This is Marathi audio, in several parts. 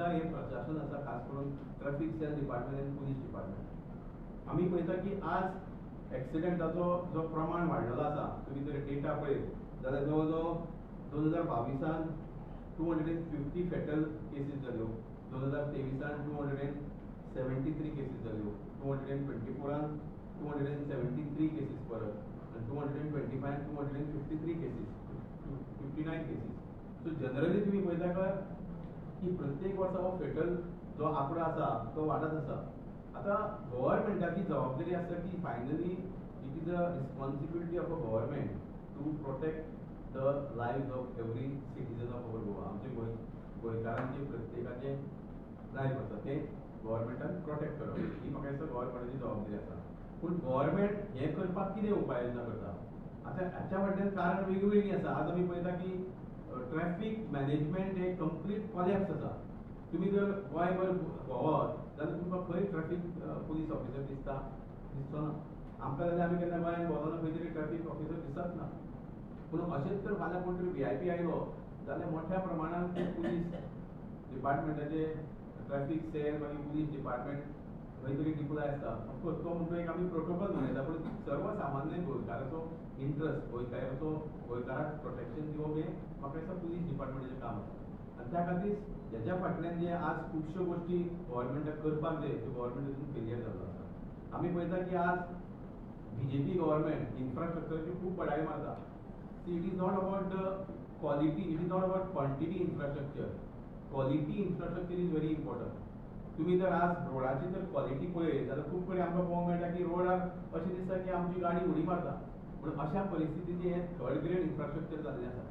माझा हे प्रशासन आसा, खास करून ट्रॅफिक सेल डिपार्टमेंट आनी पुलीस डिपार्टमेंट, आमी पळयता की आज एक्सिडेंटाचो जो प्रमाण वाडलेलो आसा, तुमी जर डेटा पळयत जाल्यार जवळ जवळ 2022 250 फॅटल केसीस जाल्यो, 2023 273 केसीस जाल्यो, 2024 273 केसीस परत, and 225 253 cases, 59 cases. So generally तुम्ही पळयता का की प्रत्येक वर्सा हो फेटल जो आंकडो आसा तो वाडत आसा. आता गव्हर्नमेंटाची जबाबदारी आसा की finally it is a responsibility of a government to protect the lives of every citizen of our Goa. आमचे गोंयकारांचे प्रत्येकाचे लायफ आसा ते गव्हर्नमेंटान प्रोटेक्ट करप, ही म्हाका दिसता गव्हर्नमेंटाची जबाबदारी आसा. पूण गव्हर्नमेंट हे करपाक कितें उपाय योजना करता? आता हाच्या फाटल्यान कारण वेगवेगळी आसा. आज आमी पळयता की ट्रॅफिक मॅनेजमेंट हे कंप्लीट कॉलॅप्स आसा. तुम्ही जर गोंयभर भोंवत जाल्यार तुमकां खंय ट्रॅफिक पुलीस ऑफिसर दिसचो ना. आमकां जाल्यार आमी केन्ना गोंयांत भोंवना खंय तरी ट्रॅफिक ऑफिसर दिसत ना. पूण अशेंच जर फाल्यां कोण तरी VIP आयलो जाल्यार मोठ्या प्रमाणात पुलीस डिपार्टमेंटाचे ट्रॅफिक सेल मागीर पुलीस डिपार्टमेंट खंय तरी डिप्लॉय आसता. ऑफकोर्स तो म्हणटा एक आमी प्रोटोकॉल मनयता, पूण सर्वसामान्य गोंयकाराचो इंट्रस्ट, गोंयकाराक प्रोटेक्शन दिवप हे म्हाका दिसता पुलीस डिपार्टमेंटाचें काम आसा. आनी त्या खातीर हेच्या फाटल्यान जे आज खुबश्यो गोश्टी गव्हर्नमेंटाक करपाक जाय त्यो गव्हर्नमेंट तितून फेलियर जाल्लो आसा. आमी पळयता की आज BJP गव्हर्नमेंट इन्फ्रास्ट्रक्चरची खूब बडाई मारता. It is not about the quality, it is not about quantity infrastructure. Quality infrastructure is very important. तुम्ही जर आज रोडाची जर क्वालिटी पळयत जाल्यार खूब कडेन आमकां पळोवंक मेळटा की रोडार अशें दिसता की आमची गाडी उडी मारता. पूण अशा परिस्थितीचें हें थर्ड ग्रेड इन्फ्रास्ट्रक्चर जाल्लें आसा.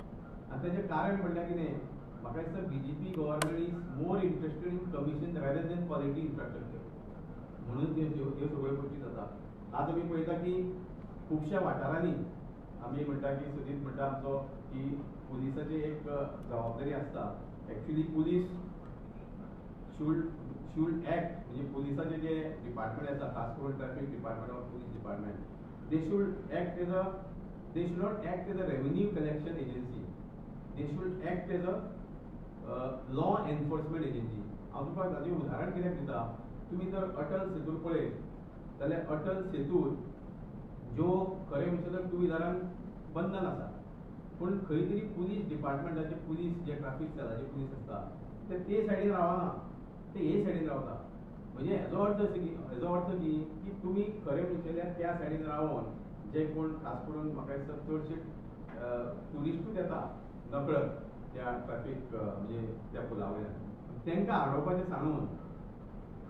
आनी ताचें कारण म्हणल्यार कितें, म्हाका दिसता BJP government is more interested in commission rather than quality infrastructure. म्हणून ह्यो सगळ्यो गोश्टी जाता. आज आमी पळयता की खुबश्या वाठारांनी आमी म्हणटा की सुदीप म्हणटा आमचो की पुलिसाची एक जबाबदारी आसता. एक्चुअली पुलीस should act, म्हणजे पुलिसाचे जे डिपार्टमेंट आसा, खास करून traffic department or police department, they should not act as a revenue collection agency. They should act as a law enforcement agency. हांव तुका ताजें उदाहरण कित्याक दिता, तुमी जर अटल सेतूर पळयत जाल्यार अटल सेतूर ज्यो खरें म्हणचे जाल्यार टू व्हिलरांक बंधन आसा, पूण खंय तरी पुलीस डिपार्टमेंटाचे पुलीस जे ट्रॅफिक सेलाचे पुलीस आसता ते सायडीन रावना, ते हे सायडीन रावता. म्हणजे हेजो अर्थ की तुमी खरें म्हणचेल्यार त्या सायडीन रावन जे कोण खास करून म्हाका दिसता चडशे ट्युरिस्टूच येता नकळत त्या ट्रॅफिक म्हणजे त्या पुला वयल्यान, तांकां आडोवपाचें सांगून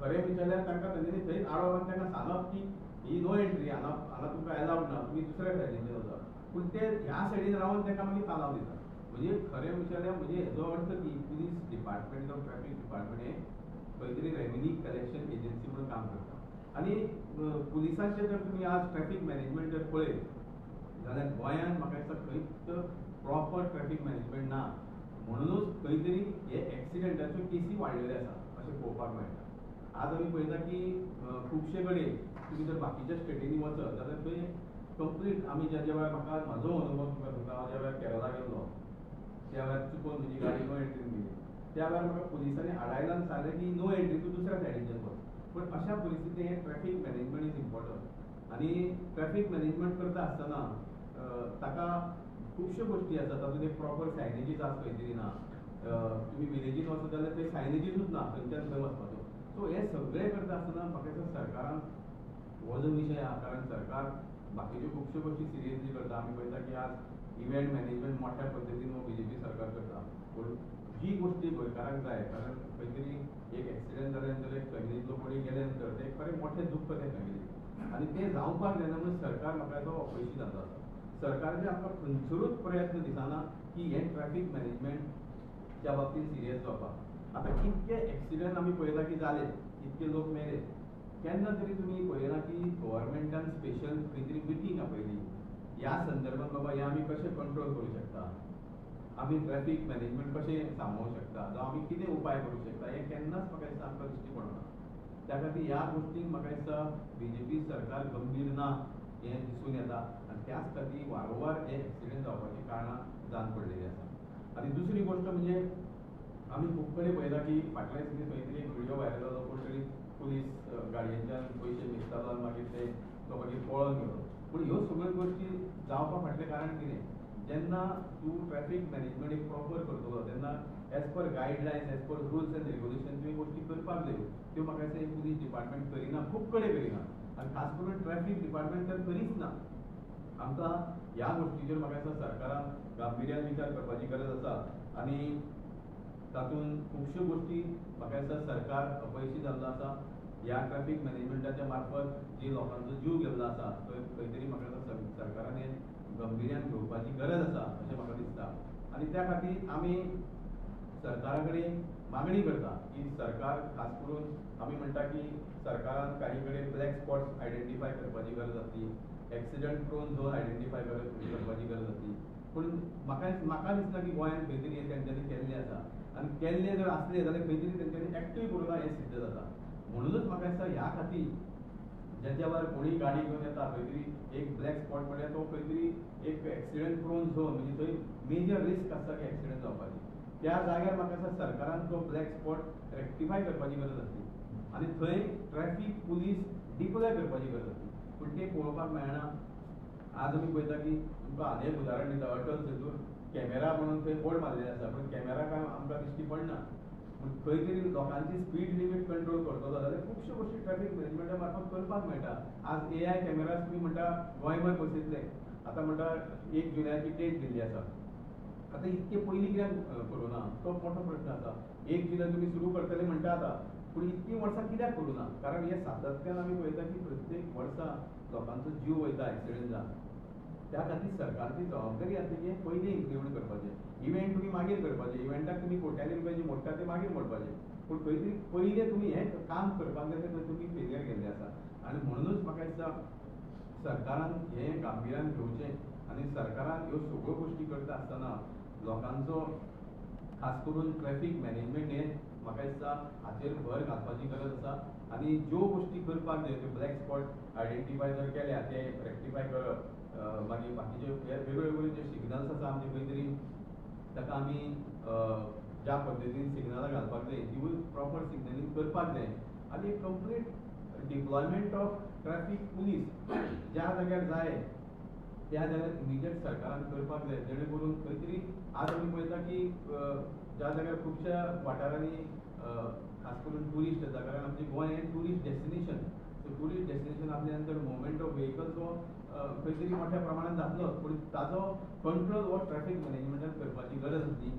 खरें म्हणचेल्यार तांकां तेंच्यांनी थंय आडोवन तांकां सांगप की ही नो एंट्री, हांगा तुमकां अलावड ना, तुमी दुसऱ्या सायडीन वचा. पूण ते ह्या सायडीन रावन तांकां मागीर चालाव दिता. म्हणजे खरें म्हणचेल्यार म्हणजे हेजो अर्थ की police department of traffic department हे खंय तरी रेव्हेन्यू कलेक्शन एजन्सी म्हणून काम करता. आनी पुलिसांचे जर तुमी आज ट्रॅफिक मॅनेजमेंट जर पळयत जाल्यार गोंयांत म्हाका दिसता खंयच प्रॉपर ट्रॅफिक मॅनेजमेंट ना. म्हणूनच खंय तरी हे एक्सिडेंटाच्यो केसी वाडलेल्यो आसा अशें पळोवपाक मेळटा. आज आमी पळयता की खुबशे कडेन तुमी जर बाकीच्या स्टेटींनी वचत जाल्यार थंय कंप्लीट आमी ज्या वेळार म्हाजो अनुभव तुका हांव ज्या वेळार केरळा गेल्लो त्या वेळार चुकून म्हजी गाडी नो एंट्रीन गेली. त्या वेळार म्हाका पुलिसांनी आडायलान सांगलें की नो एंट्री, तूं दुसऱ्या सायडीच्यान वच. पूण अशा परिस्थितींत हे ट्रॅफिक मॅनेजमेंट इज इम्पॉर्टंट. आनी ट्रॅफिक मॅनेजमेंट करता आसतना ताका खुबश्यो गोश्टी आसा. तातूंत एक प्रॉपर सायनेजीस आसा खंय तरी ना. तुमी विलेजीन वचत जाल्यार थंय सायनेजीसूच ना, खंयच्यान खंय वचपाचो. सो हे सगळें करता आसतना म्हाका दिसता सरकारान हो जो विशय आहा, कारण सरकार बाकीच्यो खुबश्यो गोश्टी सिरियसली करता. आमी पळयता की आज इव्हेंट मॅनेजमेंट मोठ्या पद्दतीन BJP सरकार करता. पूण जी गोश्टी गोंयकारांक जाय, कारण खंय तरी एक एक्सिडेंट जाले नंतर एक फॅमिलींतलो कोणी गेले नंतर ते खरें मोठें दुख्ख ते फॅमिलीक, आनी तें जावपाक जायना म्हणून सरकार म्हाका दिसता अपयशी जाल्लो आसा. सरकाराचे आमकां खंयसरूच प्रयत्न दिसना की हे ट्रॅफिक मॅनेजमेंटच्या बाबतींत सिरियस जावपाक. आतां कितके एक्सिडेंट आमी पळयता की जाले, इतके लोक मेले, केन्ना तरी तुमी पळयना की गव्हर्नमेंटान स्पेशल खंय तरी मिटींग आपयली ह्या संदर्भात, बाबा हे आमी कशें कंट्रोल करूं शकता, आमी ट्रॅफिक मॅनेजमेंट कशें सांबाळूंक शकता, जावं आमी कितें उपाय करूंक शकता, हें केन्नाच म्हाका दिसता आमकां दिश्टी पडना. त्या खातीर ह्या गोश्टींक म्हाका दिसता BJP सरकार गंभीर ना हें दिसून येता. आनी त्याच खातीर वारंवार हे एक्सिडेंट जावपाची कारणां जावन पडलेलीं आसा. आनी दुसरी गोश्ट म्हणजे आमी खूब कडेन पळयला की फाटल्या दिसांनी खंय तरी एक व्हिडिओ व्हायरल जालो कोण तरी पुलीस गाडयेच्यान पयशे न्हिदतालो आनी मागीर तो मागीर पळोन गेलो. पूण ह्यो सगळ्यो गोश्टी जावपा फाटलें कारण कितें? जेन्ना तूं ट्रॅफिक मॅनेजमेंट एक प्रॉपर करतलो तेन्ना as per guidelines as per rules end regulation तुवें गोश्टी करपाक जायो. त्यो म्हाका दिसता एक पुलीस डिपार्टमेंट करिना, खूब कडेन करिना आनी खास करून ट्रॅफिक डिपार्टमेंट तर करीच ना. आमकां ह्या गोश्टीचेर म्हाका दिसता सरकारान गांभिर्यान विचार करपाची गरज आसा आनी तातूंत खुबश्यो गोश्टी म्हाका दिसता सरकार अपयशी जाल्लो आसा. ह्या ट्रॅफिक मॅनेजमेंटाच्या मार्फत जी लोकांचो जीव गेल्लो आसा थंय खंय तरी म्हाका दिसता सरकारान हें गंभीर्यान घेवपाची गरज आसा अशें म्हाका दिसता. आनी त्या खातीर आमी सरकारा कडेन मागणी करता की सरकार खास करून आमी म्हणटा की सरकारान काही कडेन ब्लॅक स्पॉट्स आयडेंटिफाय करपाची गरज आसली, एक्सिडंट प्रोन झोन आयडेंटिफाय करपाची गरज आसली. पूण म्हाका दिसना की गोंयांत खंय तरी हें तेंच्यांनी केल्लें आसा आनी केल्लें जर आसलें जाल्यार खंय तरी तेंच्यांनी एक्टिव्ह करूना हें सिद्ध जाता. म्हणूनच म्हाका दिसता ह्या खातीर ज्याच्या वेळार कोणीय गाडी घेवन येता खंय तरी एक ब्लॅक स्पॉट म्हळ्यार तो खंय तरी एक एक्सिडंट प्रोन झोन म्हणजे थंय मेजर रिस्क आसता की एक्सिडंट जावपाची. त्या जाग्यार म्हाका दिसता सरकारान तो ब्लॅक स्पॉट रेक्टिफाय करपाची गरज आसली आनी थंय ट्रॅफिक पुलीस डिप्लॉय करपाची गरज आसली. पूण तें पळोवपाक मेळना. आज आमी पळयता की तुमकां आनी एक उदाहरण दिता, अटल सेतूर कॅमेरा म्हणून थंय बोर्ड मारलेले आसा पूण कॅमेरा काय आमकां दिश्टी पडना. पूण खंय तरी लोकांची स्पीड लिमीट कंट्रोल करतलो जाल्यार खुबश्यो गोश्टी ट्रॅफिक मॅनेजमेंटा मार्फत करपाक मेळटा. आज AI कॅमेरा तुमी म्हणटा गोंयभर बसयतले, आतां म्हणटा 1 जुलयाची डेट दिल्ली आसा. आतां इतके पयलीं कित्याक करूना तो मोठो प्रश्न आसा. 1 जुलय तुमी सुरू करतले म्हणटा आतां, पूण इतकीं वर्सां कित्याक करूना? कारण हे सातत्यान आमी पळयता की प्रत्येक वर्सा लोकांचो जीव वयता एक्सिडंट जावन. त्या खातीर सरकारची जबाबदारी आसा की हें पयलीं इम्प्लिमेंट करपाचें. इव्हेंट तुमी मागीर करपाचे, इव्हेंटाक तुमी कोट्यांनी रुपयाची मोडटा ते मागीर मोडपाचे. पूण खंय तरी पयलें तुमी हें काम करपाक जाय तें तुमी फेलियर केल्लें आसा. आनी म्हणूनच म्हाका दिसता सरकारान हें गांभिर्यान घेवचें आनी सरकारान ह्यो सगळ्यो गोश्टी करता आसतना लोकांचो खास करून ट्रॅफिक मॅनेजमेंट हें म्हाका दिसता हाचेर भर घालपाची गरज आसा. आनी ज्यो गोश्टी करपाक जाय त्यो ब्लॅक स्पॉट आयडेंटिफाय जर केल्या ते रेक्टिफाय करप. मागीर बाकीचे वेगळ्यो वेगळ्यो जे सिग्नल्स आसा आमचे खंय तरी ताका आमी ज्या पद्दतीन सिग्नलां घालपाक जाय तिवूय प्रॉपर सिग्नलींग करपाक जाय. आनी complete deployment of traffic police ज्या जाग्यार जाय त्या जाग्यार इमिजिएट सरकारान करपाक जाय जेणे करून खंय तरी आज आमी पळयता की ज्या जाग्यार खुबश्या वाठारांनी खास करून टुरिस्ट येता कारण आमचें गोंय हें tourist destination. So tourist destination आसल्या नंतर मुवमेंट ऑफ व्हेकल्स हो खंय तरी मोठ्या प्रमाणात जातलोच. पूण ताजो कंट्रोल हो ट्रॅफिक मॅनेजमेंटान करपाची गरज आसली.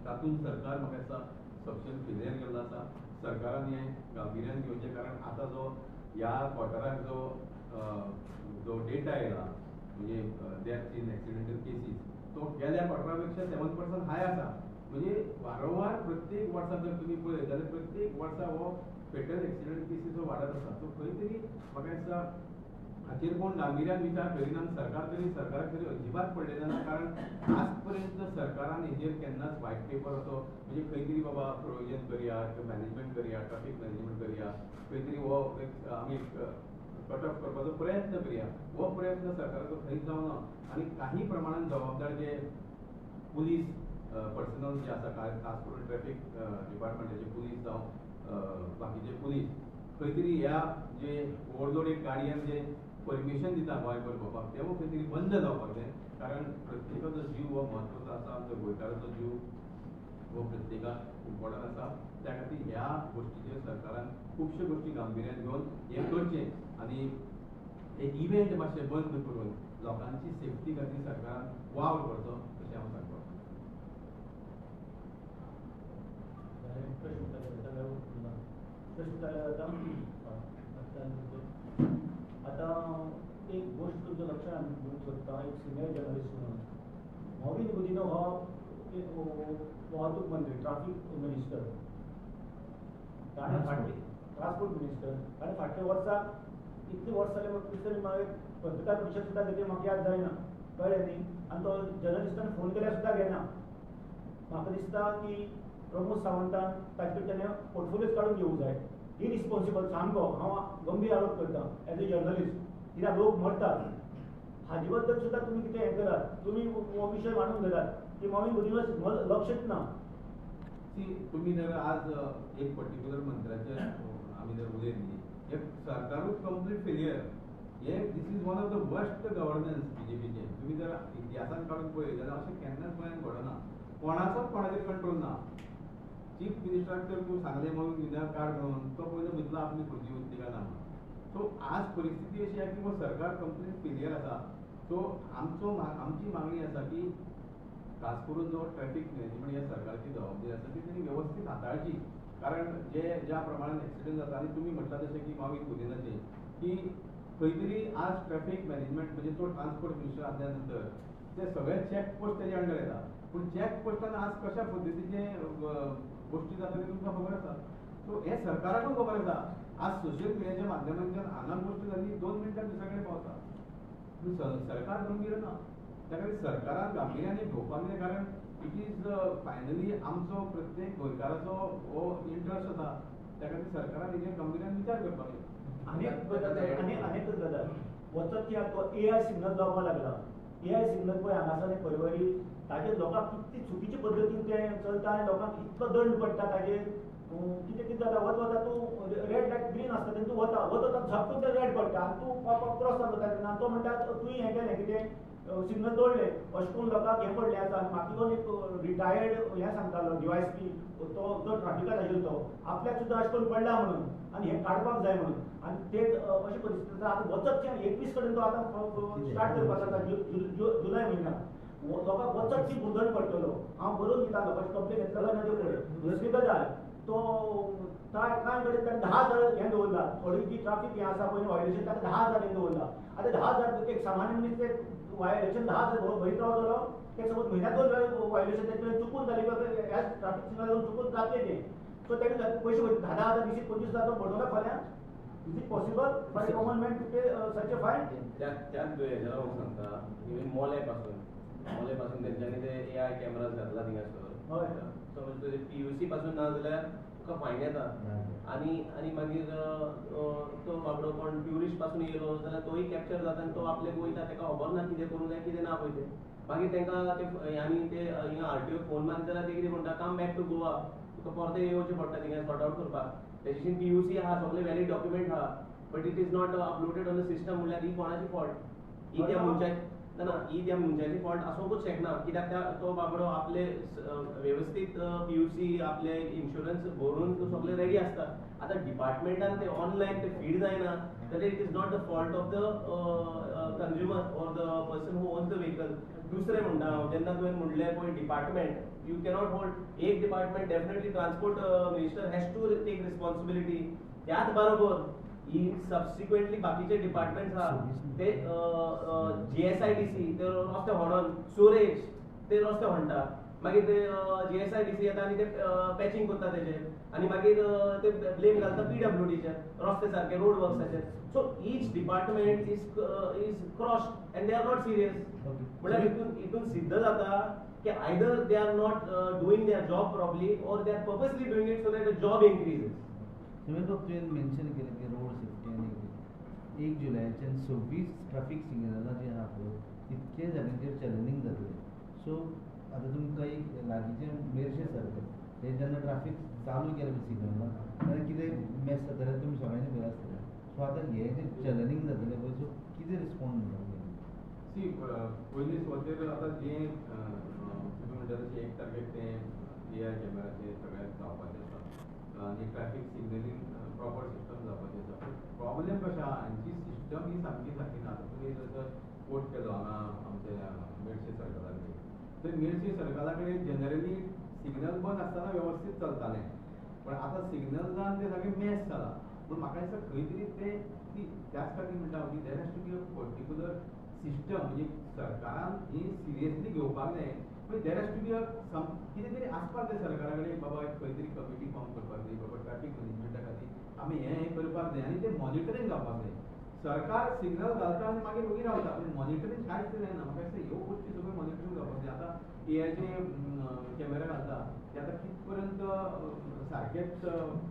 तातूंत सरकार म्हाका दिसता सपशेल फेलियर केल्लो आसा. सरकारान हें गांभिर्यान घेवचें कारण आतां जो ह्या क्वॉर्टराक जो डेटा येयला म्हणजे डेथ इन एक्सिडेंटल केसीस तो गेल्या क्वॉर्टरा पेक्षा 7% हाय आसा. म्हणजे वारंवार प्रत्येक वर्सा जर तुमी पळयत जाल्यार प्रत्येक वर्सा हो फेटल एक्सिडंट केसीस हो वाडत आसा. सो खंय तरी म्हाका दिसता हाचेर कोण गांभिर्यान विचार करिना आनी सरकाराक तरी अजिबात पडलेलें ना. कारण आज पर्यंत सरकारान हेजेर केन्नाच व्हायट पेपर असो म्हणजे खंय तरी बाबा प्रोविजन करया मॅनेजमेंट करया ट्रॅफिक मॅनेजमेंट करया खंय तरी हो आमी कट ऑफ करपाचो प्रयत्न करया हो प्रयत्न सरकाराचो खंयच जावना. आनी काही प्रमाणात जबाबदार जे पुलीस पर्सनल जे आसा खास करून ट्रॅफिक डिपार्टमेंटाचे पुलीस जावं बाकीचे पुलीस खंय तरी ह्या जे ओव्हरलोड एक गाडयांक जे परमिशन दिता गोंयभर भोंवपाक तेवूय खंय तरी बंद जावपाक जाय. कारण प्रत्येकाचो जीव हो म्हत्वाचो आसा. आमचो गोंयकाराचो जीव हो प्रत्येकाक इम्पॉर्टंट आसा. त्या खातीर ह्या गोश्टीचेर सरकारान खुबश्यो गोश्टी गांभिर्यान घेवन हें करचें आनी एक इव्हेंट मातशें बंद करून लोकांची सेफ्टी खातीर सरकारान वावर करचो अशें हांव सांगता. आता एक गोष्ट तुमचं लक्षात घेऊ शकता. एक सिनियर जर्नलिस्ट म्हणून मॉविन गुदिनो हो वाहतूक मंत्री ट्राफिक मिनिस्टर ताणें फाटली ट्रान्सपोर्ट मिनिस्टर ताणें फाटल्या वर्सा इतली वर्स जाले म्हाका पत्रकार परिशद सुद्दां घेतली म्हाका याद जायना कळ्ळें न्ही. आनी तो जर्नलिस्टान फोन केल्यार सुद्दां घेना. म्हाका दिसता की प्रमोद सावंतान ताचे कडच्यान पोर्टफोलियोज काडून घेवंक जाय. इरिस्पॉन्सिबल सामको हांव गंभीर आरोप करता एज ए जर्नलिस्ट. कित्याक लोक मरतात हाजे बद्दल सुद्दां तुमी कितें हें करात. तुमी हो विशय मांडून घेतात की मॉविन गुदिनो लक्षच ना. तुम्ही जर आज एक पर्टिक्युलर मंत्र्याचे आम्ही जर उलयली एक सरकारूच कंप्लीट फेलियर हे this is one of the worst governance बीजेपीचे तुम्ही जर इतिहासान काढून पळयलें जाल्यार अशें केन्नाच गोंयांत घडना कोणाचोच कोणाचेर कंट्रोल ना चीफ मिनिस्टराक तर तूं सांगलें म्हणून विनर कार्ड म्हणून तो पयलो भितलो आपली भुरगीं उरली काय ना सो आज परिस्थिती अशी आहे की वो सरकार कंप्लीट फेलियर आसा सो आमची मागणी आसा की खास करून जो ट्रॅफिक मॅनेजमेंट ह्या सरकारची जबाबदारी आसा ती त्यांनी व्यवस्थित हाताळची कारण ज्या प्रमाणात ऍक्सिडेंट जाता आनी तुमी म्हटला तशें की भावीक उलयनाचे की खंय तरी आज ट्रॅफिक मॅनेजमेंट म्हणजे तो ट्रान्सपोर्ट मिनिस्टर आसल्या नंतर ते सगळे चॅक पोस्ट तेजे अंडर येता पूण चॅक पोस्टान आज कशा पद्दतीचे गोष्टी जाता ते तुमकां खबर आसा सो हे सरकाराकूय खबर आसा आज सोशल मिडियाच्या माध्यमांतल्यान हांगा गोष्ट जाली 2 मिनटां दुसरे कडेन पावता पूण सरकार गंभीर ना त्या खातीर सरकारान गांभीर्यान घेवपाक जाय कारण इट इज फायनली आमचो प्रत्येक गोंयकाराचो हो इंट्रस्ट आसा त्या खातीर सरकारान हेजेर गांभीर्यान विचार करपाक जाय अनेक गजाल वचत की तो AI सिग्नल जावपाक लागला AI सिग्नल पळय हांगासर परवरी ताजेर लोकांक कितली चुकीचे पद्दतीन ते चलता आनी लोकांक इतलो दंड पडटा ताजेर कितें जाता वता तूं रेड लायट ग्रीन आसता तेन्ना तूं वता झपकून ते रेड पडटा आनी तूं क्रॉस जाता तेन्ना तो म्हणटा तुवें हें केलें कितें सिग्नल तोडलें अशें करून लोकांक हें पडलें आसा आनी म्हाका कोण एक रिटायर्ड हें सांगतालो DYSP तो ट्राफिकांत आशिल्लो तो आपल्याक सुद्दां अशें करून पडला म्हणून आनी हें काडपाक जाय म्हणून आनी ते अशी परिस्थिती आसा आतां वचतशें 21 कडेन तो आतां स्टार्ट करपाक आसा जुलय म्हयन्याक लोकांक वचतशी बुदण पडटलो हांव बरोवन दितालो अशें कंप्लेन येतलो ना त्यो कडेन दुसरी गजाल तो कांय कडेन ताणें 10,000 हें दवरला थोडी जी ट्राफीक हें आसा पळय वायलेशन ताका 10,000 हें दवरला आतां 10,000 एक सामान्य मनीस ते वायलेशन 10,000 भरीत रावतलो ते समज म्हयन्याक 2 वेळा वायलेशन तेचे चुकून जाली ह्या ट्राफीक सिग्नल चुकून जातले ते सो तेका पयशे वयता 10,000 दिशीत 25,000 तो भरतलो फाल्यां is it possible for a common man to pay such a fine त्याच दुयेंसाला हांव सांगता इवन मोले पासून तेंच्यांनी ते AI कॅमेराज घातला थिंगासर हय समज तुजे PUC पासून ना जाल्यार तुका फायन येता आनी मागीर तो बाबडो कोण ट्युरिस्ट पासून येयलो जाल्यार तोय कॅप्चर जाता आनी तो आपल्याक वयता तेका खबर ना कितें करूंक जाय कितें ना पळय तें मागीर तेंकां ते आनी ते हिंगा RTO फोन मारता जाल्यार ते कितें म्हणटा कम बॅक टू गोवा तुका परतें येवचें पडटा थिंगा सॉर्ट आउट करपाक तेची PUC आहा सगळे वॅलीड डॉक्युमेंट आहा but it is not uploaded on the system म्हणल्यार ही कोणाची फॉल्ट ही त्या मनशाची ना ही त्या मनशाची फॉल्ट आसूंकूच शकना कित्याक तो बाबडो आपले वेवस्थीत PUC आपले इन्शुरन्स भरून तो सगळे रेडी आसता आतां डिपार्टमेंटान ते ऑनलायन ते फीड जायना जाल्यार it is not the fault of the consumer or the person who owns the vehicle दुसरें म्हणटा हांव जेन्ना तुवें म्हणलें पळय डिपार्टमेंट यू कॅनॉट होल्ड एक department definitely transport minister has to take responsibility त्याच बरोबर ही सबसिक्वेंटली बाकीचे डिपार्टमेंट्स आहा ते GSIDC ते रस्ते म्हणून सुरेश ते रस्ते म्हणटा मागीर ते GSIDC येता आनी ते पॅचिंग करता तेजेर आनी मागीर ते ब्लेम घालता PWDचेर रस्ते सारके रोड वर्क्साचेर so each department is crossed and they are not serious म्हळ्यार हितून सिद्ध जाता की either they are not doing their job properly or they are purposely doing it so that the job increases तुवें तो तुवें मेन्शन केलें की रोड सेफ्टी आनी 1 जुलयाच्यान 26 ट्रॅफिक सिग्नलां जी आहा पळय तितके जाग्यांचेर चॅलेंजींग जातलें सो आतां तुमकां एक लागींचें मेर्शें सर्कल ते जेन्ना ट्रॅफिक चालू केलें सिग्नलां जाल्यार कितें मॅस जाता जाल्यार तुमी सगळ्यांनी पळय आसतलें सो आतां हे जे चॅलेंजींग जातलें पळय सो कितें रिस्पॉन्ड म्हणटा सी पयलीं सुवातेर आतां जें तुमी म्हणटा तशें एक टार्गेट तें AI कॅमेराचेर सगळ्याक जावपाचें आसा आनी ट्रॅफिक सिग्नलींग प्रॉपर सिस्टम जावपाचें आसा प्रॉब्लेम कशें आहा हांची सिस्टम ही सारकी ना आतां तुमी जर कोट केलो हांगा आमच्या मेडशे सर्कलान तर मेडशे सर्कला कडेन जनरली सिग्नल बंद आसतना वेवस्थीत चलतालें पण आतां सिग्नल जावन तें सारकें मॅस जाला पूण म्हाका दिसता खंय तरी तें त्याच खातीर म्हणटा हांव की there has to be a particular system म्हणजे सरकारान ही सिरियसली घेवपाक जाय पण देर हॅज टू बी अ कितें तरी आसपाक जाय सरकारा कडेन बाबा खंय तरी कमिटी फॉर्म करपाक जाय बाबा ट्रॅफिक मॅनेजमेंटा खातीर आमी हें करपाक जाय आनी तें मॉनिटरींग जावपाक जाय सरकार सिग्नल घालता आनी मागीर उगी रावता पूण मॉनिटरींग कांयच जायना म्हाका दिसता ह्यो गोश्टी सगळ्यो मॉनिटरींग जावपाक जाय आतां AIचे कॅमेरा घालता ते आतां कित पर्यंत सारकेच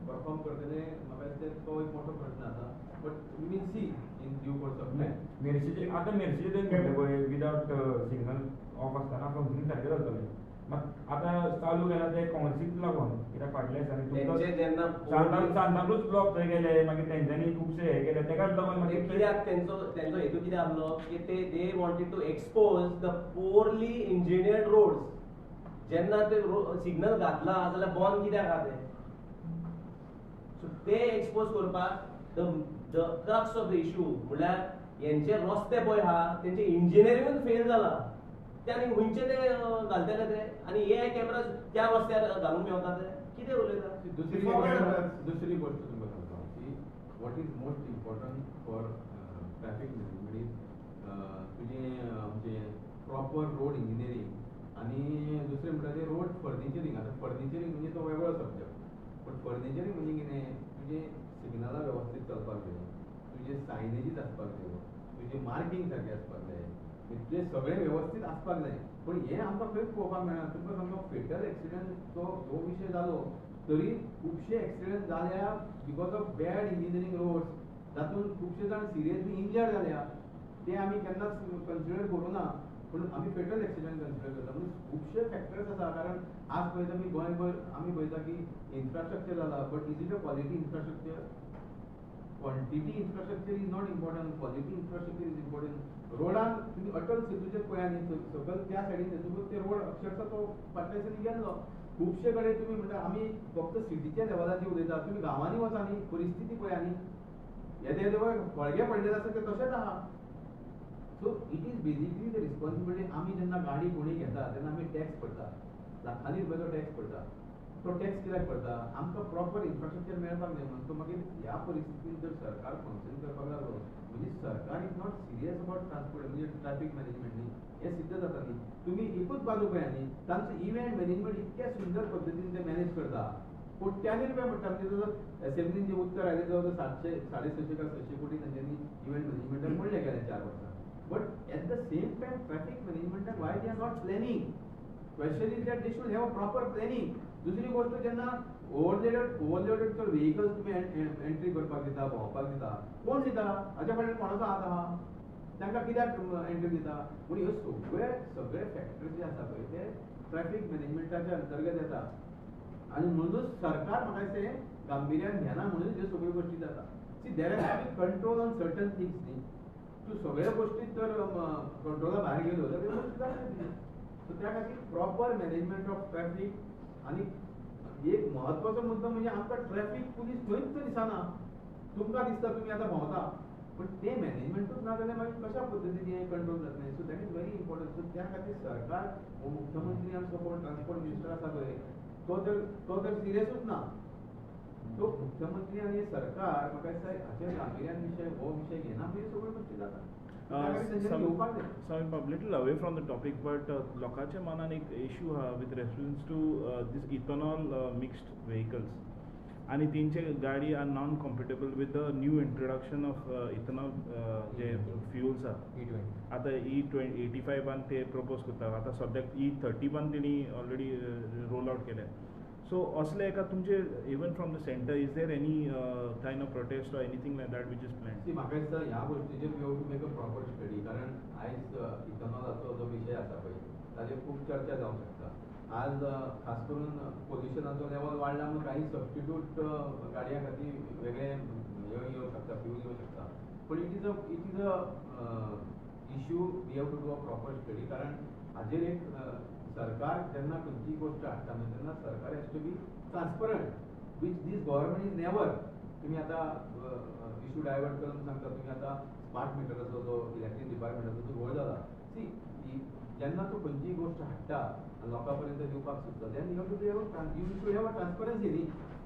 परफॉर्म करतले म्हाका दिसता तो एक मोठो प्रश्न आसा but we will see in due course of time मेर्शेचे आतां मेर्शेचे तें म्हणलें पळय विदाउट सिग्नल ऑफ आसतना समथींग सारकें जातलें मग आता चालू केला ते कॉन्सिक लागून कित्याक फाटल्या दिसांनी तेंचे जेन्ना सांताक्रूज ब्लॉक थंय गेले मागीर तेंच्यांनी खुबशे हे केले तेकाच लागून मागीर कित्याक तेंचो हेतू कितें आसलो की they wanted to expose the poorly engineered roads जेन्ना ते सिग्नल घातला जाल्यार बॉन कित्याक आहा ते सो ते एक्सपोज करपाक the crux of the issue म्हळ्यार हेंचे रस्ते पळय आहा तेंचे इंजिनियरींगूच फेल जाला ते आनी खंयचे ते घालतले ते आनी हे कॅमेरा त्या रस्त्यार घालून मेवता ते कितें उलयता दुसरी गोष्ट तुमकां सांगता की what is most important for traffic management is तुजें म्हणजे प्रॉपर रोड इंजिनियरींग आनी दुसरें म्हणटा तें रोड फर्निचरींग आतां फर्निचरींग म्हणजे तो वेगळो सब्जक्ट पण फर्निचरींग म्हणजे कितें तुजें सिग्नलां वेवस्थीत चलपाक जाय तुजे सायनेजीस आसपाक जाय तुजें मार्कींग सारकें आसपाक जाय ते सगळें वेवस्थीत आसपाक जाय पण हें आमकां खंयच पळोवपाक मेळना तुमकां सांगता फेटल एक्सिडंट जो विशय जालो तरी खुबशे एक्सिडंट जाल्या because of bad engineering roads जातून खुबशे जाण सिरियसली इंजर्ड जाल्या ते आमी केन्नाच कन्सिडर करूना पूण आमी फेटल एक्सिडंट कन्सिडर करता म्हणजे खुबशे फॅक्टर्स आसा कारण आज पळयता आमी गोंयभर आमी पळयता की इन्फ्रास्ट्रक्चर जाला but is it a quality infrastructure quantity infrastructure is not important quality infrastructure is important रोडान तुम्ही अटल सेतूचेर पळया न्ही सकयल त्या सायडीन तेतूंत ते रोड अक्षरशः तो फाटल्या दिसांनी गेल्लो खुबशे कडेन तुमी म्हणटा आमी फक्त सिटीच्या लेवलाचेर उलयता तुमी गांवांनी वचा न्ही परिस्थिती पळया न्ही येदे येदे फळगे पडलेले आसा ते तशेंच आहा so it is basically the responsibility आमी जेन्ना गाडी कोणी घेता तेन्ना आमी टॅक्स भरता लाखांनी रुपयाचो टॅक्स भरता तो टॅक्स कित्याक भरता आमकां प्रॉपर इन्फ्रास्ट्रक्चर मेळपाक जाय म्हणून तो मागीर ह्या परिस्थितीन जर सरकार फंक्शन करपाक लागलो म्हणजे सरकार is not serious about transport म्हणजे ट्रॅफिक मॅनेजमेंट न्ही हे सिद्ध जाता न्ही तुमी एकूच बाजू पळया न्ही तांचो इव्हेंट मॅनेजमेंट इतक्या सुंदर पद्दतीन ते मॅनेज करता कोट्यांनी रुपया म्हणटा म्हणजे जर असेंब्लीन जे उत्तर आयलें जवळ 700 650 का 600 कोटी तांच्यांनी इव्हेंट मॅनेजमेंटाक म्हणले गेल्या 4 वर्सां but at the same time traffic मॅनेजमेंटाक why they are not planning question is that they should have a proper planning दुसरी गोष्ट जेन्ना ओव्हरलोडेड तर व्हेकल्स तुमी एंट्री करपाक दिता भोंवपाक दिता कोण दिता हाच्या फाटल्यान कोणाचो हात आहा तांकां कित्याक एंट्री दिता पूण ह्यो सगळे फॅक्टर जे आसा पळय ते ट्रॅफिक मॅनेजमेंटाच्या अंतर्गत येता आनी म्हणूनच सरकार म्हाका दिसता गांभीर्यान घेना म्हणूनच ह्यो सगळ्यो गोश्टी जाता सी there has to be control on certain things न्ही तूं सगळ्यो गोश्टी जर कंट्रोला भायर गेलो जाल्यार त्यो गोश्टी जातल्यो सो त्या खातीर प्रॉपर मॅनेजमेंट ऑफ ट्रॅफिक आनी एक महत्वाचो मुद्दो म्हणजे आमकां ट्रॅफिक पुलीस खंयच दिसना तुमकां दिसता तुमी आतां भोंवता पण ते मॅनेजमेंटूच ना जाल्यार मागीर कशा पद्दतीन हें कंट्रोल जातलें so that is very important so त्या खातीर सरकार हो मुख्यमंत्री आमचो कोण ट्रान्सपोर्ट मिनिस्टर आसा पळय तो तर सिरियसूच ना सो मुख्यमंत्री आनी सरकार म्हाका दिसता हाचेर गांभीर्यान हो विशय घेना म्हणजे सगळ्यो गोश्टी जाता Some a little away from the topic, but लोकांच्या मनान एक issue हा with reference to this ethanol mixed vehicles. आणि तेंचे गाडी are non-compatible with the new introduction of ethanol जे fuels आहा. आता E85 ते propose करता. आता सद्याक E30 तेणी already roll out केल्या. So असले एका तुमचे even from the center is there any kind of protest or anything like that which is planned? See म्हाका दिसता ह्या गोष्टीचेर we have to make a proper study कारण आयज इथेनॉलाचो जो विशय आसा पळय ताचेर खूब चर्चा जावंक शकता आज खास करून पोल्युशनाचो लेवल वाडला म्हणून काही सबस्टिट्यूट गाडयां खातीर वेगळे येवंक शकता फ्यूल येवंक शकता पण it is a issue we have to do a proper study कारण हाजेर एक सरकार जेन्ना खंयची गोष्ट हाडटा तेन्ना सरकार has to be transparent which this government is never तुमी आतां इश्यू डायवर्ट करून सांगता तुमी आतां स्मार्ट मिटराचो जो इलेक्ट्रीक डिपार्टमेंटाचो जो घोळ जाला सी जेन्ना तूं खंयची गोष्ट हाडटा आनी लोकां पर्यंत दिवपाक सोदता then you should have a transparency न्ही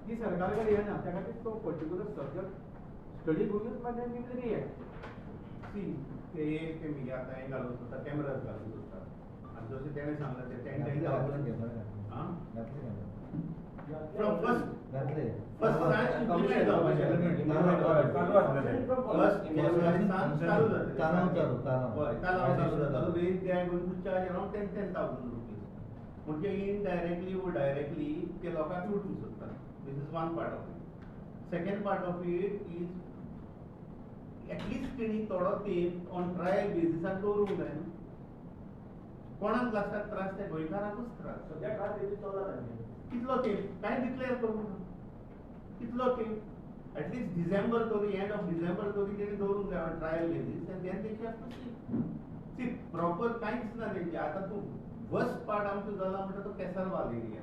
ती सरकार कडेन येना त्या खातीर तो पर्टिक्युलर सब्जक्ट स्टडी करूनच मागीर वी विल रिएक्ट सी ते मी आतां हें घालून करता कॅमेराज घालून करता आनी जशें तेणें सांगलें तें tent from first time implement they are going to charge around 10,000 rupees म्हणजे indirectly or directly ते लोकांक लुटू शकता this is one part of it second part of it is at least तेणी थोडो तेप on trial basis दवरूंक जाय कोणाक लागतात त्रास त्या गोंयकारांकूच त्रास. सध्या काळ तेजी चलला तांचे कितलो तेल काय डिक्लेअर करूंक ना, कितलो तेल ऍटलीस्ट डिसेंबर तरी एंड ऑफ डिसेंबर तरी तेणी दवरूंक जाय ट्रायल बेसीस एंड देन तेची आसता सी प्रॉपर कांयच ना तेंचे. आतां तूं वर्स्ट पार्ट आमचो जाला म्हणटा तो केसरवाल एरिया,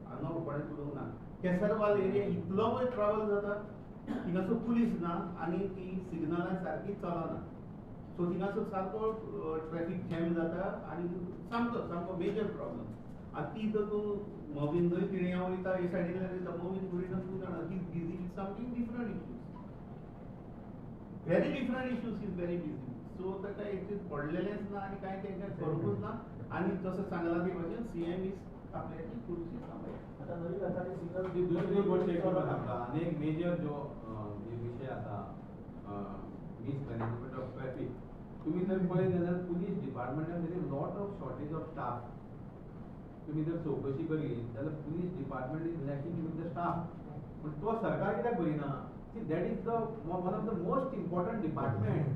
हांगा कोणें उलोवंक ना. केसरवाल एरिया इतलो वयर ट्रॅव्हल जाता, थिंगासर पुलीस ना आनी ती सिग्नलां सारकी चलना. सो थिंगासर सारको ट्रॅफिक जॅम जाता आनी सामको मेजर प्रॉब्लम. आतां ती जर तूं मोविंदूय तिणें वयता हे सायडींतल्यान वयता, मोविंद वयता तूं जाणा he is busy with something different issues, very different issues, is very busy. So ताका एक पडलेलेंच ना आनी कांय तेंकां करूंकूच ना. आनी जसो सांगला ते भाशेन सीएम इज आपल्याची खुर्ची सांबाळटा. आता नवी गजाली सिंगल ती दुसरी गोष्ट एक तुका सांगता, आनी एक मेजर जो विशय आसा मिसमॅनेजमेंट ऑफ ट्रॅफिक. तुम्ही जर पळयत जाल्यार पुलीस डिपार्टमेंटान there is lot of shortage of staff. तुम्ही जर चौकशी केली जाल्यार police department is lacking with the staff. पण तो सरकार कित्याक भरिना? See that is the one of the most important department.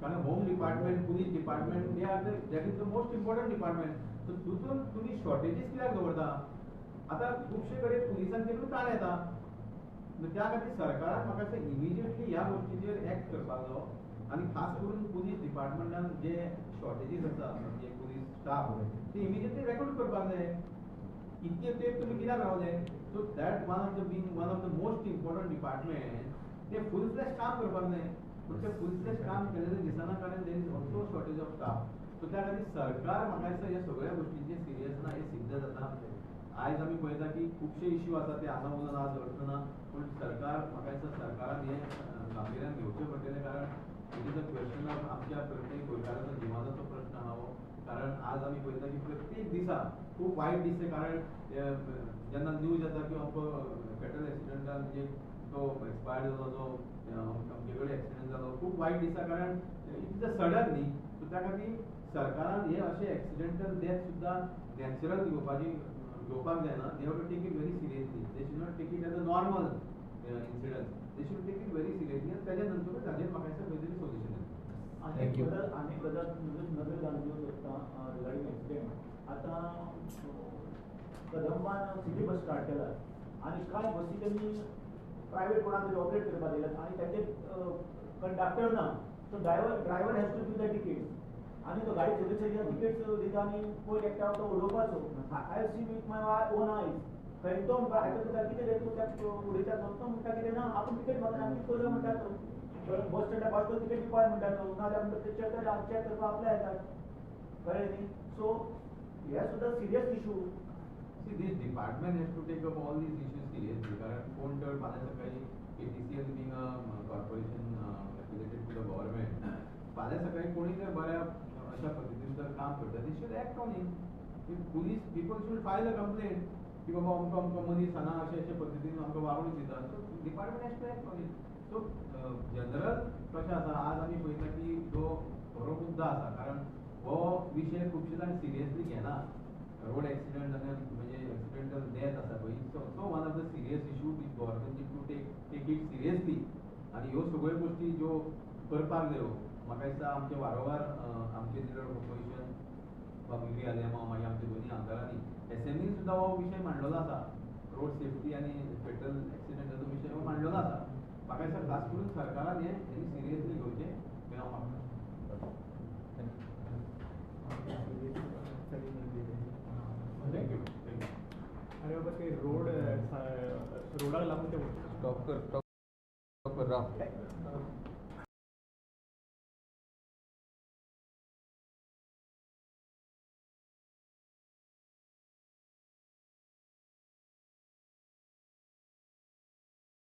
कारण home department, police department they are that is the most important department. So तितून तुम्ही शॉर्टेजीस कित्याक दवरता? आतां खुबशे कडेन पुलिसांचेरूय ताण येता. त्या खातीर सरकारान म्हाका दिसता इमिजिएटली ह्या गोष्टीचेर एक्ट करपाक जायो. आनी खास करून पुलीस डिपार्टमेंटान जे शॉर्टेजीस आसा म्हणजे पुलीस स्टाफ ते इमिजिएटली रेकॉर्ड करपाक जाय. इतके तेंप तुमी कित्याक रावले? So that one of the most important department ते फूल फ्लॅश काम करपाक जाय. पूण ते फूल फ्लॅश काम केलेले दिसना कारण there is also shortage of staff. So त्या खातीर सरकार म्हाका दिसता ह्या सगळ्या गोष्टींचेर सिरियस ना, हे सिद्ध जाता. आयज आमी पळयता की खुबशे इश्यू आसा ते हांगा उलोवन आज धरतना, पूण सरकार म्हाका दिसता सरकारान हे गांभीर्यान घेवचें पडटलें. कारण it is a question of आमच्या प्रत्येक गोंयकाराचो जिवाचो प्रश्न आहा हो. कारण आज आमी पळयता की प्रत्येक दिसा खूब वायट दिसता. कारण जेन्ना न्यूज येता की अमको फेटल एक्सिडेंटान म्हणजे तो एक्सपायर्ड जालो, जो आमचे कडेन एक्सिडेंट जालो, खूब वायट दिसता. कारण इट इज अ सडन न्ही. सो त्या खातीर सरकारान हे अशे एक्सिडेंटल डेथ सुद्दां नॅचरल घेवपाक जायना. They have to take it very seriously. They should not take it as a normal incident. They should take it very seriously. आनी तेज्या नंतरूच हाजेर म्हाका दिसता खंय तरी सोल्युशन येता. Thank you. आणि गजाल नजर घालून घेवंक सोदता रिगार्डिंग एक्सिडेंट. आतां कदंबान सिटी बस स्टार्ट केला आनी कांय बसी त्यांनी प्रायवेट कोणाक तरी ऑपरेट करपाक दिल्यात आनी ताचे कंडक्टर ना. So driver has to give the tickets आनी तो गाडी चलयता टिकेट्स दिता आनी पयर एकट्या तो उडोवपाचो. I have seen with my own eyes. खंय तो म्हणटा आयकता कितें रे तूं त्या उडयता तो म्हणटा कितें ना आपूण टिकेट मागना आनी करूं म्हणटा तो. बस स्टँडार पावतो टिकेट दिवपाक म्हणटा तो. नाजाल्यार म्हणटा ते चेक करपाक आपल्या येतात. कळ्ळें न्ही? सो हे सुद्दां serious issue. See, this department has to take up all these issues seriously. कारण कोण तर फाल्यां सकाळी KTCL being a corporation affiliated to the government, फाल्यां सकाळी कोणी जर बऱ्या अशा पद्धतीन जर काम करता, they should act on it. Police people should file a complaint की बाबा अमको मनीस हांगा अशे पद्धतीन आमकां वागणूक दिता. So department has to act on it. So general कशें आसा, आज आमी पळयता की जो बरो मुद्दो आसा. कारण हो विशय खुबशे जाण सिरियसली घेना. रोड एक्सिडेंट आनी म्हणजे एक्सिडेंटल डेथ आसा पळय, so one of the serious issue which government need to take it seriously. आनी ह्यो सगळ्यो गोश्टी ज्यो करपाक जायो म्हाका दिसता आमचे वारंवार आमचे लिडर ऑपोजिशन बाबुली आलेमा मागीर आमच्या दोनी आमदारांनी एसएमईन सुद्दां हो विशय मांडलेलो आसा. रोड सेफ्टी आनी फेटल एक्सिडेंटाचो विशय हो मांडलेलो आसा. म्हाका दिसता खास करून सरकारान हे सिरियसली घेवचें हें हांव मागता. Thank you. अरे बाबा ते रोडाक लागून ते स्टॉप कर राव.